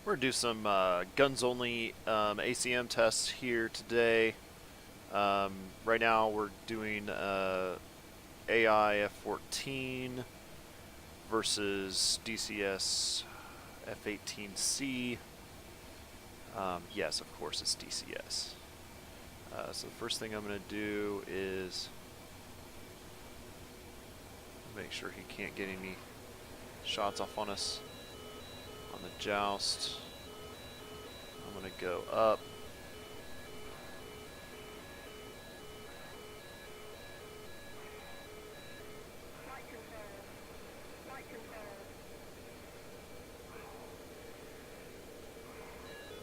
We're going to do some guns only ACM tests here today. Right now we're doing AI F14 versus DCS F18C. Yes, of course it's DCS. So the first thing I'm going to do is make sure he can't get any shots off on us on the joust. I'm going to go up.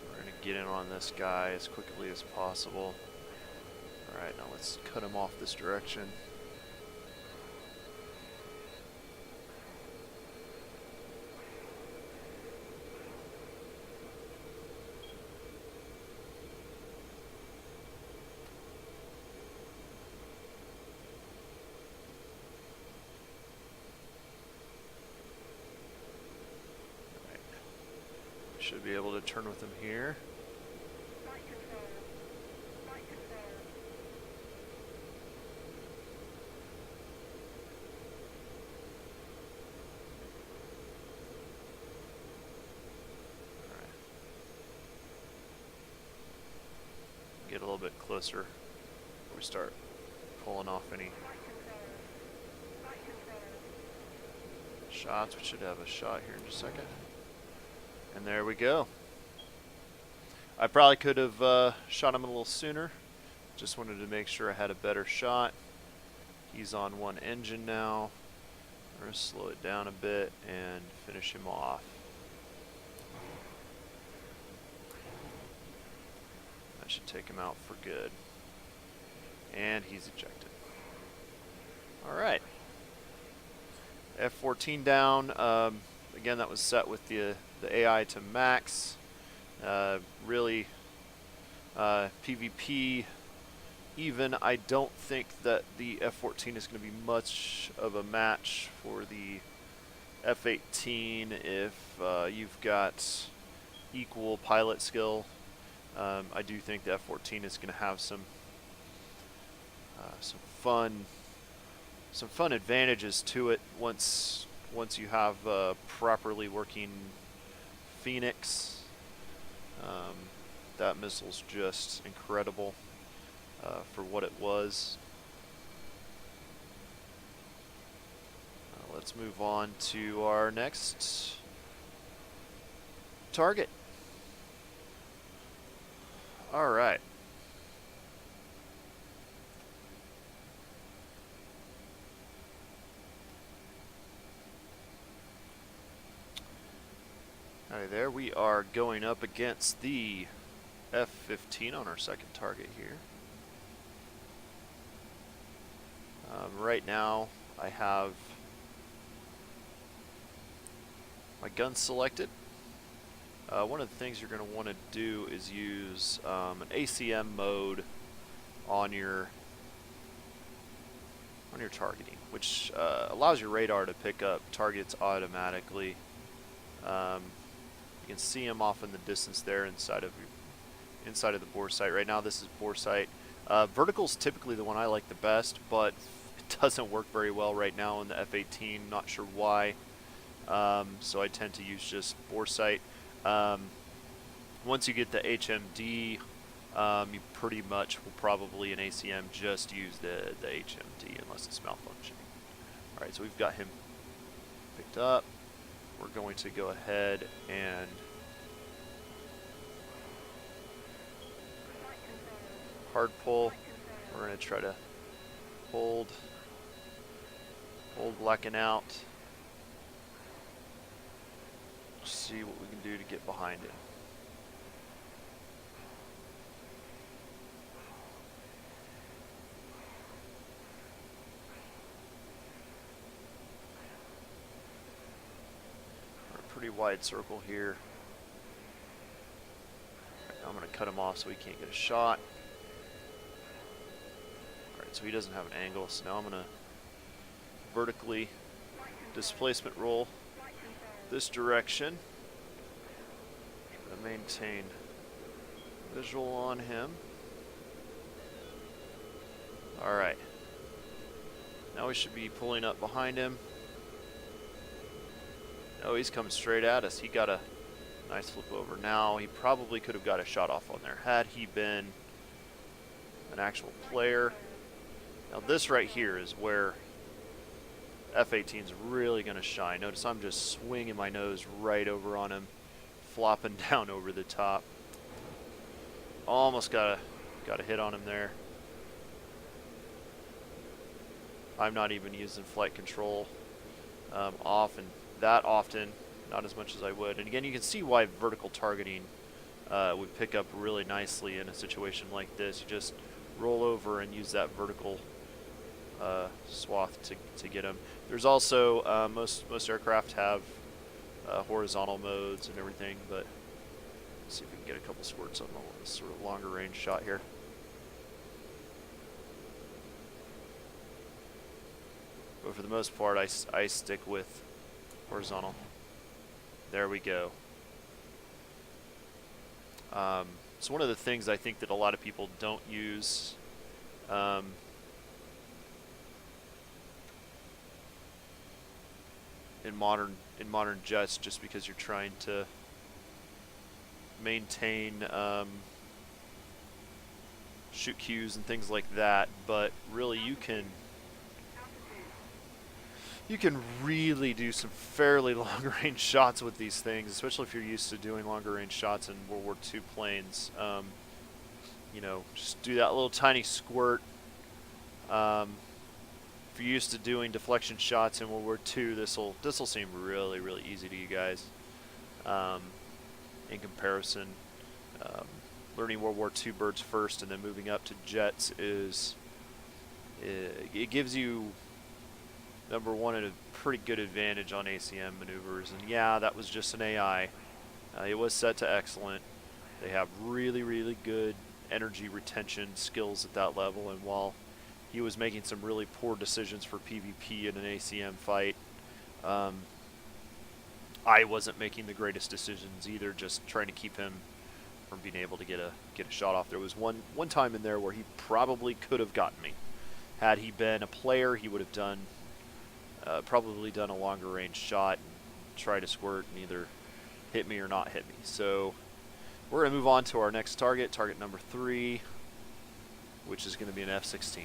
We're going to get in on this guy as quickly as possible. Alright, now let's cut him off this direction. Should be able to turn with him here. Alright. Get a little bit closer before we start pulling off any shots. We should have a shot here in just a second. And there we go. I probably could have shot him a little sooner. Just wanted to make sure I had a better shot. He's on one engine now. We're going to slow it down a bit and finish him off. That should take him out for good. And he's ejected. Alright. F14 down. Again, that was set with the AI to max. Really, PvP even. I don't think that the F14 is going to be much of a match for the F18 if you've got equal pilot skill. I do think the F14 is going to have some fun advantages to it once you have properly working Phoenix. That missile's just incredible for what it was. Let's move on to our next target. All right. Alright, there we are going up against the F-15 on our second target here. Right now I have my gun selected. One of the things you're going to want to do is use an ACM mode on your targeting, which allows your radar to pick up targets automatically. You can see them off in the distance there inside of the bore sight. Right now this is bore sight. Vertical is typically the one I like the best, but it doesn't work very well right now in the F18. Not sure why. So I tend to use just bore sight. Once you get the HMD, you pretty much will probably in ACM just use the HMD unless it's malfunctioning. Alright, so we've got him picked up. We're going to go ahead and hard pull. We're going to try to hold blacking out. See what we can do to get behind it. Pretty wide circle here. I'm going to cut him off so he can't get a shot. Alright, so he doesn't have an angle, so now I'm going to vertically displacement roll this direction. maintain visual on him. Alright. Now we should be pulling up behind him. Oh, he's coming straight at us. He got a nice flip over. Now, he probably could have got a shot off on there had he been an actual player. Now, this right here is where F-18 is really going to shine. Notice I'm just swinging my nose right over on him, flopping down over the top. Almost got a hit on him there. I'm not even using flight control that often, not as much as I would. And again, you can see why vertical targeting would pick up really nicely in a situation like this. You just roll over and use that vertical swath to get them. There's also most aircraft have horizontal modes and everything, but let's see if we can get a couple squirts on this sort of longer range shot here. But for the most part, I stick with horizontal. There we go. So one of the things I think that a lot of people don't use in modern jets, just because you're trying to maintain shoot cues and things like that, but really you can really do some fairly longer range shots with these things, especially if you're used to doing longer range shots in World War II planes. You know, just do that little tiny squirt. If you're used to doing deflection shots in World War II, this'll seem really easy to you guys. In comparison, learning World War II birds first and then moving up to jets it gives you, number one, a pretty good advantage on ACM maneuvers. And yeah, that was just an AI. It was set to excellent. They have really good energy retention skills at that level, and while he was making some really poor decisions for PvP in an ACM fight, I wasn't making the greatest decisions either, just trying to keep him from being able to get a shot off. There was one time in there where he probably could have gotten me. Had he been a player, he would have done probably done a longer range shot and try to squirt and either hit me or not hit me. So we're going to move on to our next target, target number 3, which is going to be an F-16.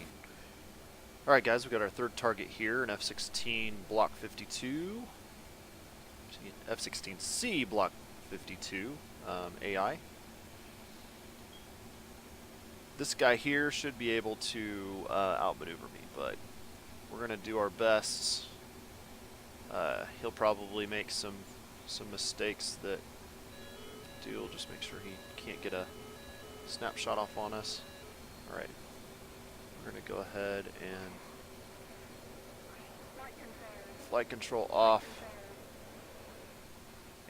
Alright guys, we've got our third target here, an F-16 Block 52, F-16C Block 52 AI. This guy here should be able to outmaneuver me, but we're going to do our best. He'll probably make some mistakes that we'll just make sure he can't get a snapshot off on us. Alright, we're going to go ahead and flight control off,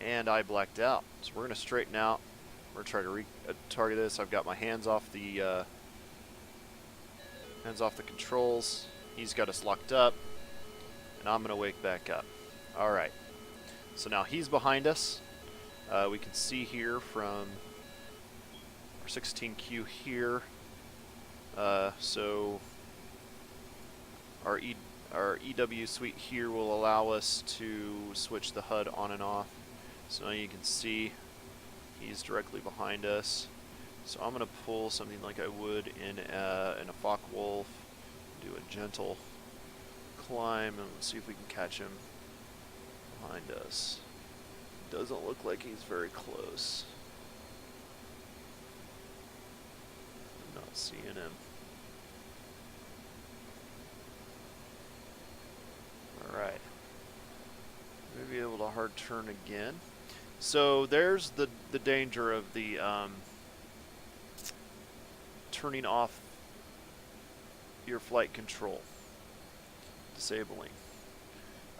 and I blacked out. So we're going to straighten out. We're going to try to target this. I've got my hands off the controls. He's got us locked up, and I'm going to wake back up. Alright, so now he's behind us. We can see here from our 16Q here. So our EW suite here will allow us to switch the HUD on and off. So now you can see he's directly behind us. So I'm going to pull something like I would in a Focke-Wulf, do a gentle climb, and let's see if we can catch him behind us. Doesn't look like he's very close. I'm not seeing him. Alright. Maybe able to hard turn again. So there's the danger of the turning off your flight control. Disabling.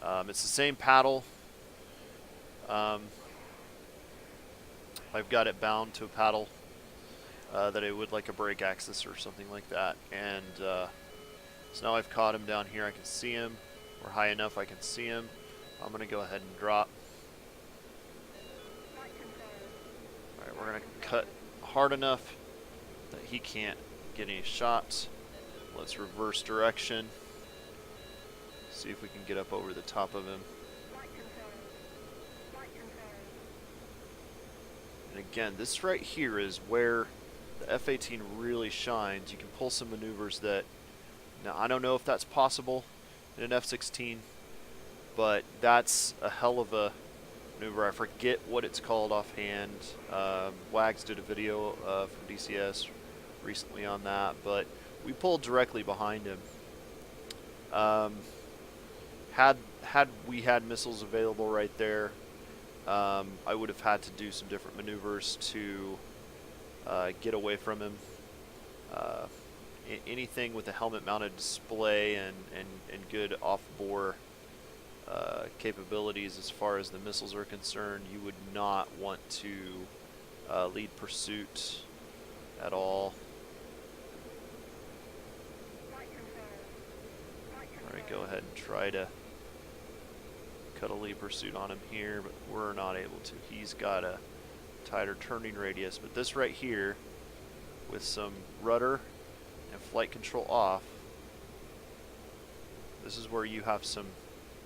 It's the same paddle. I've got it bound to a paddle that I would like a brake axis or something like that. And so now I've caught him down here. I can see him. We're high enough I can see him. I'm going to go ahead and drop. going to cut hard enough that he can't get any shots. Let's reverse direction. See if we can get up over the top of him. And again, this right here is where the F-18 really shines. You can pull some maneuvers that, now I don't know if that's possible in an F-16, but that's a hell of a maneuver. I forget what it's called offhand. Wags did a video from DCS recently on that, but we pulled directly behind him. Had we had missiles available right there, I would have had to do some different maneuvers to get away from him. Anything with a helmet-mounted display and good off-bore capabilities as far as the missiles are concerned, you would not want to lead pursuit at all. Alright, go ahead and try to cut a lead pursuit on him here, but we're not able to. He's got a tighter turning radius, but this right here, with some rudder and flight control off, this is where you have some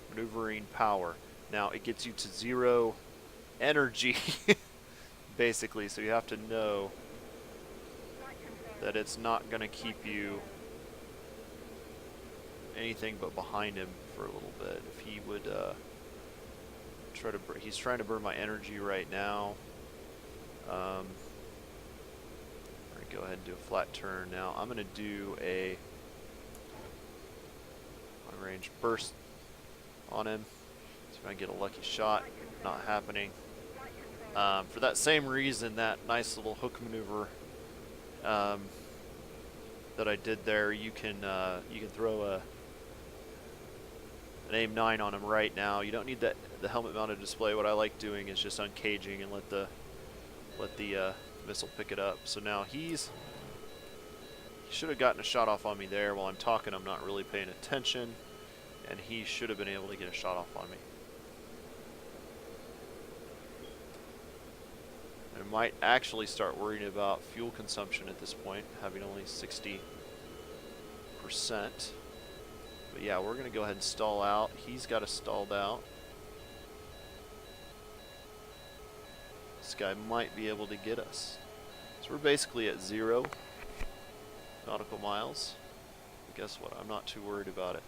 maneuvering power. Now it gets you to 0 energy basically, so you have to know that it's not going to keep you anything but behind him for a little bit. If he would try to, he's trying to burn my energy right now. I'm gonna go ahead and do a flat turn now. I'm gonna do a long-range burst on him. See if I can get a lucky shot. Not happening. For that same reason, that nice little hook maneuver that I did there, you can throw an AIM-9 on him right now. You don't need the helmet-mounted display. What I like doing is just uncaging and let the missile pick it up. So now he should have gotten a shot off on me there. While I'm talking, I'm not really paying attention, and he should have been able to get a shot off on me. I might actually start worrying about fuel consumption at this point, having only 60%. But yeah, we're going to go ahead and stall out. He's got us stalled out. This guy might be able to get us. So we're basically at 0 nautical miles. But guess what? I'm not too worried about it.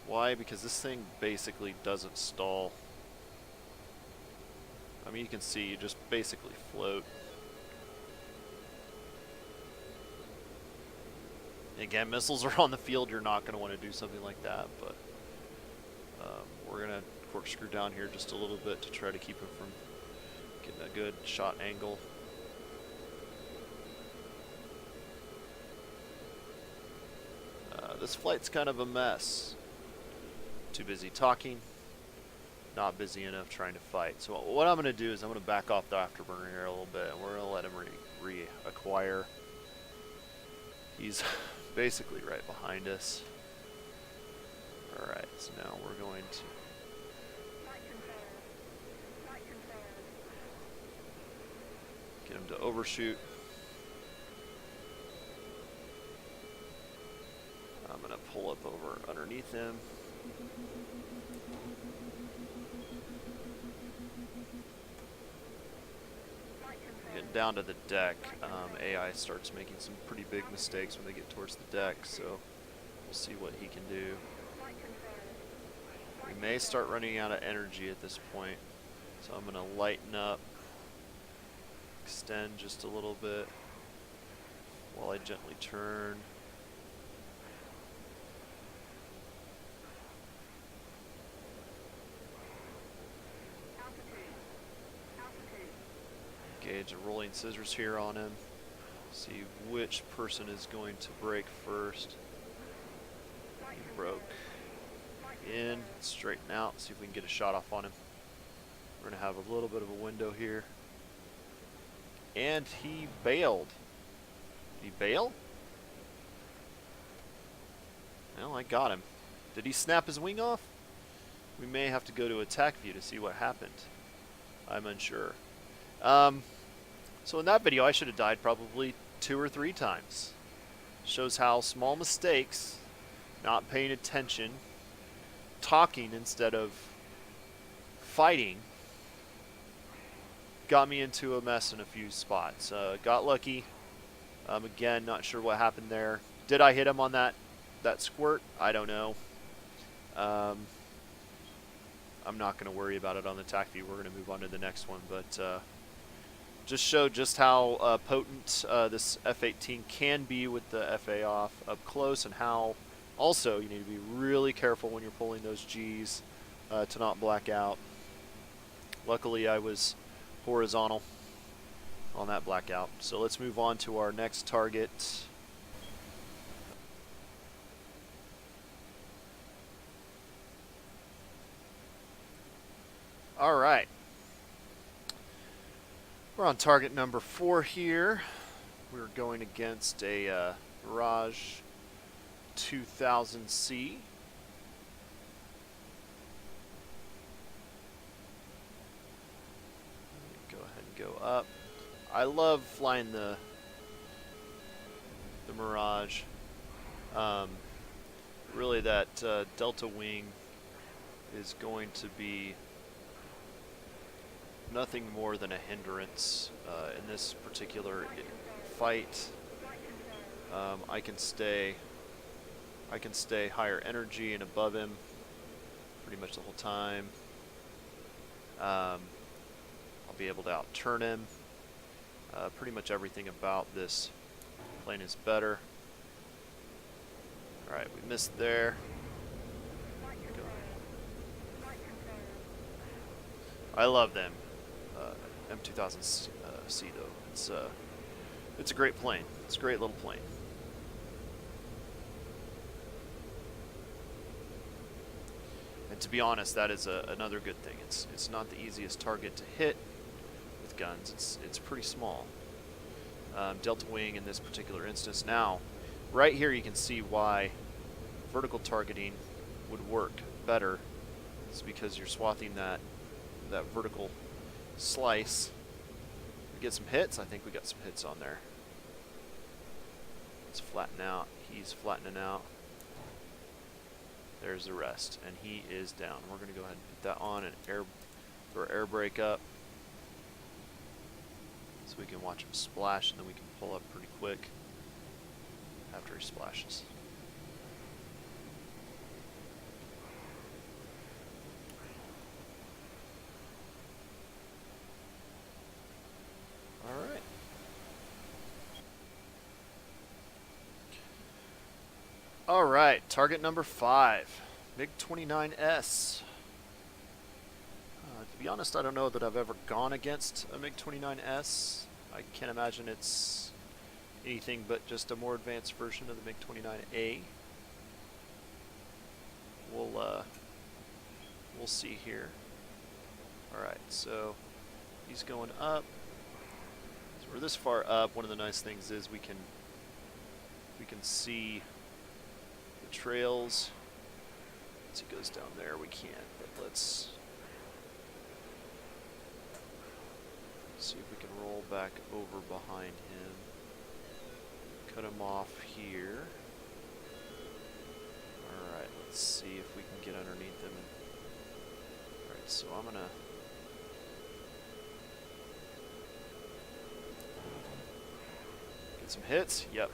Why? Because this thing basically doesn't stall. I mean, you can see you just basically float. Again, missiles are on the field. You're not going to want to do something like that, but we're going to corkscrew down here just a little bit to try to keep him from getting a good shot angle. This flight's kind of a mess. Too busy talking, not busy enough trying to fight. So what I'm going to do is I'm going to back off the afterburner here a little bit, and we're going to let him reacquire. He's basically right behind us. Alright, so now we're going to get him to overshoot. I'm going to pull up over underneath him. Getting down to the deck, AI starts making some pretty big mistakes when they get towards the deck, so we'll see what he can do. We may start running out of energy at this point, so I'm going to lighten up, extend just a little bit while I gently turn. Gauge a rolling scissors here on him. See which person is going to break first. He broke in, straighten out, see if we can get a shot off on him. We're going to have a little bit of a window here. And he bailed. Did he bail? Well, I got him. Did he snap his wing off? We may have to go to attack view to see what happened. I'm unsure. So in that video, I should have died probably 2 or 3 times. Shows how small mistakes, not paying attention, talking instead of fighting, got me into a mess in a few spots. Got lucky. Again, not sure what happened there. Did I hit him on that squirt? I don't know. I'm not going to worry about it on the tac feed. We're going to move on to the next one, but just showed just how potent this F18 can be with the FA off up close, and how also you need to be really careful when you're pulling those Gs to not black out. Luckily, I was horizontal on that blackout. So let's move on to our next target. All right. We're on target number 4 here. We're going against a Mirage 2000C. Go ahead and go up. I love flying the Mirage. Really, that delta wing is going to be nothing more than a hindrance in this particular fight. I can stay higher energy and above him pretty much the whole time. I'll be able to outturn him. Pretty much everything about this plane is better. Alright, we missed there. I love them. M2000C though. It's a great plane. It's a great little plane. And to be honest, that is another good thing. It's not the easiest target to hit with guns. It's pretty small. Delta wing in this particular instance. Now, right here you can see why vertical targeting would work better. It's because you're swathing that vertical slice. We get some hits. I think we got some hits on there. Let's flatten out. He's flattening out. There's the rest, and he is down. We're going to go ahead and put that on and throw our air brake up, so we can watch him splash, and then we can pull up pretty quick after he splashes. Alright. Alright, target number 5, MiG-29S. To be honest, I don't know that I've ever gone against a MiG-29S. I can't imagine it's anything but just a more advanced version of the MiG-29A. We'll see here. Alright, so he's going up. So we're this far up. One of the nice things is we can see the trails. Once he goes down there, we can't, but let's see if we can roll back over behind him. Cut him off here. Alright, let's see if we can get underneath him. Alright, so I'm gonna get some hits. Yep.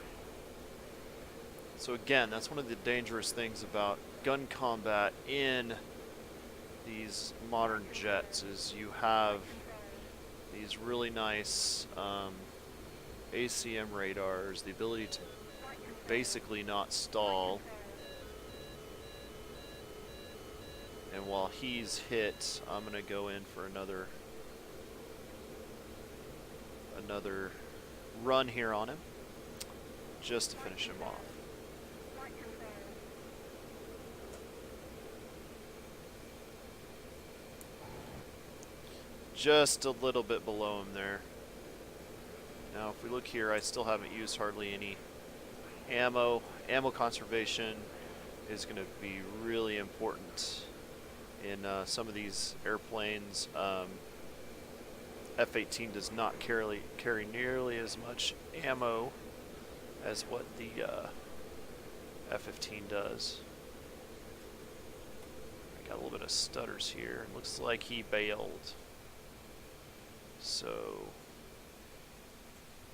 So again, that's one of the dangerous things about gun combat in these modern jets, is you have these really nice ACM radars, the ability to basically not stall. And while he's hit, I'm gonna go in for another run here on him, just to finish him off. Just a little bit below him there. Now if we look here, I still haven't used hardly any ammo. Ammo conservation is going to be really important in some of these airplanes. F18 does not carry nearly as much ammo as what the F15 does. I got a little bit of stutters here. Looks like he bailed. So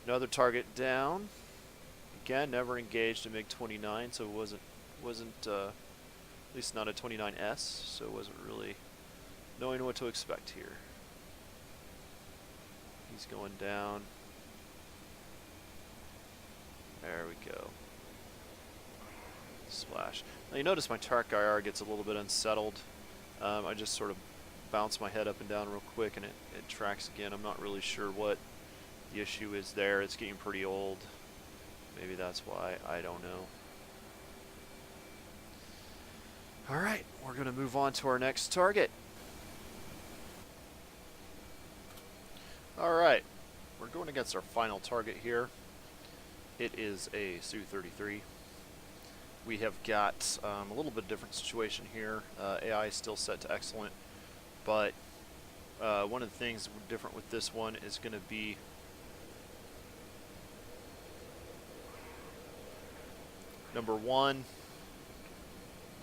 another target down. Again, never engaged a MiG-29, so it wasn't at least not a 29S, so it wasn't really knowing what to expect here. He's going down. There we go. Splash. Now you notice my Tark IR gets a little bit unsettled. I just sort of bounce my head up and down real quick and it tracks again. I'm not really sure what the issue is there. It's getting pretty old. Maybe that's why. I don't know. Alright, we're going to move on to our next target. Alright, we're going against our final target here. It is a Su-33. We have got a little bit different situation here. AI is still set to excellent, but one of the things different with this one is going to be number one,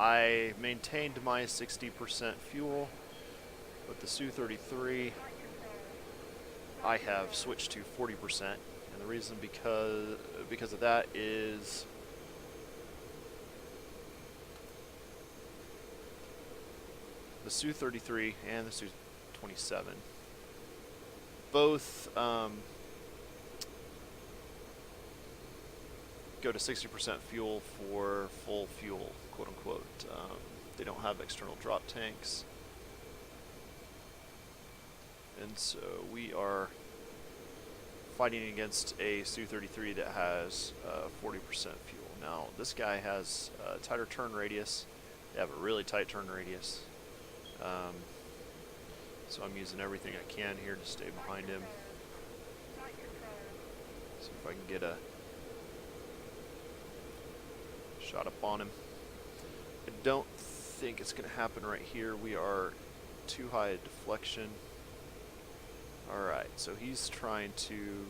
I maintained my 60% fuel, but the Su-33 I have switched to 40%, and the reason because of that is the Su-33 and the Su-27 both go to 60% fuel for full fuel, quote unquote. They don't have external drop tanks. And so we are fighting against a Su-33 that has 40% fuel. Now, this guy has a tighter turn radius. They have a really tight turn radius. So I'm using everything I can here to stay behind him. See if I can get a shot up on him. I don't think it's going to happen right here. We are too high a deflection. Alright, so he's trying to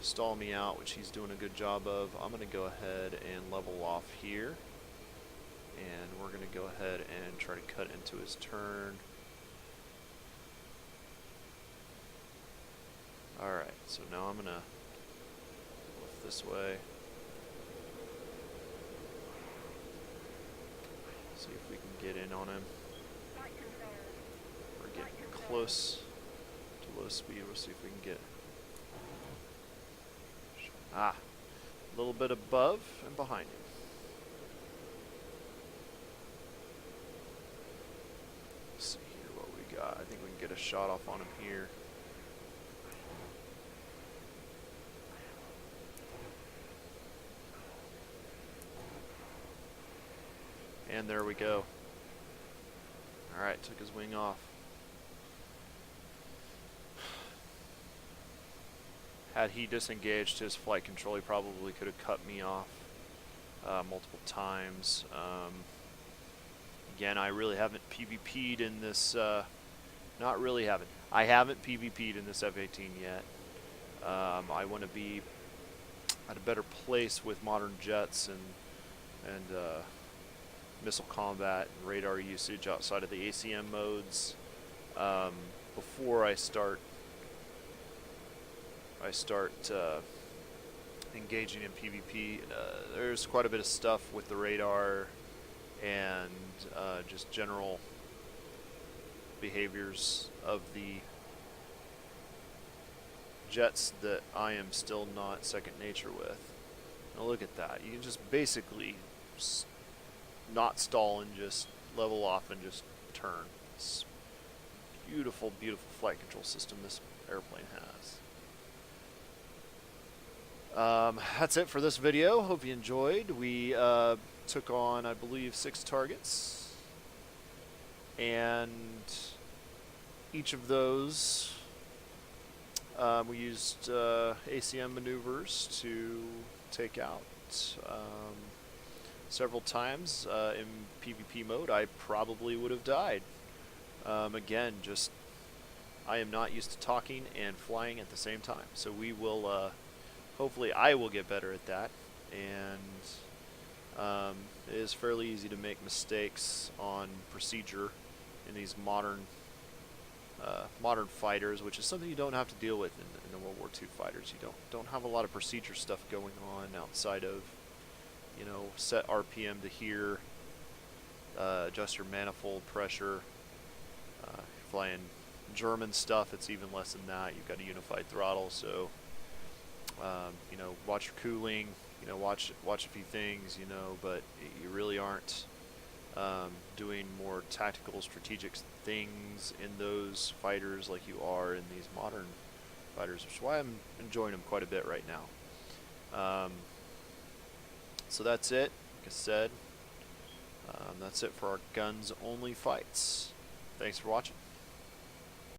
stall me out, which he's doing a good job of. I'm going to go ahead and level off here. And we're going to go ahead and try to cut into his turn. Alright, so now I'm going to lift this way. See if we can get in on him. We're getting close to low speed. We'll see if we can get a little bit above and behind him. Let's see here what we got. I think we can get a shot off on him here. And there we go. Alright, took his wing off. Had he disengaged his flight control, he probably could have cut me off multiple times. Again, I really haven't PvP'd in this, not really haven't. I haven't PvP'd in this F-18 yet. I want to be at a better place with modern jets and missile combat and radar usage outside of the ACM modes before I start engaging in PvP. There's quite a bit of stuff with the radar and just general behaviors of the jets that I am still not second nature with. Now look at that. You can just basically not stall and just level off and just turn. It's beautiful, beautiful flight control system this airplane has. That's it for this video. Hope you enjoyed. We took on, I believe, 6 targets, and each of those we used ACM maneuvers to take out. Several times in PvP mode I probably would have died. Again, just I am not used to talking and flying at the same time. So we will, hopefully I will get better at that. And it is fairly easy to make mistakes on procedure in these modern fighters, which is something you don't have to deal with in the World War II fighters. You don't have a lot of procedure stuff going on outside of, you know, set RPM to here, adjust your manifold pressure. Flying German stuff, it's even less than that. You've got a unified throttle, so you know, watch your cooling. You know, watch a few things. You know, but you really aren't doing more tactical, strategic things in those fighters like you are in these modern fighters, which is why I'm enjoying them quite a bit right now. So that's it. Like I said, that's it for our guns only fights. Thanks for watching.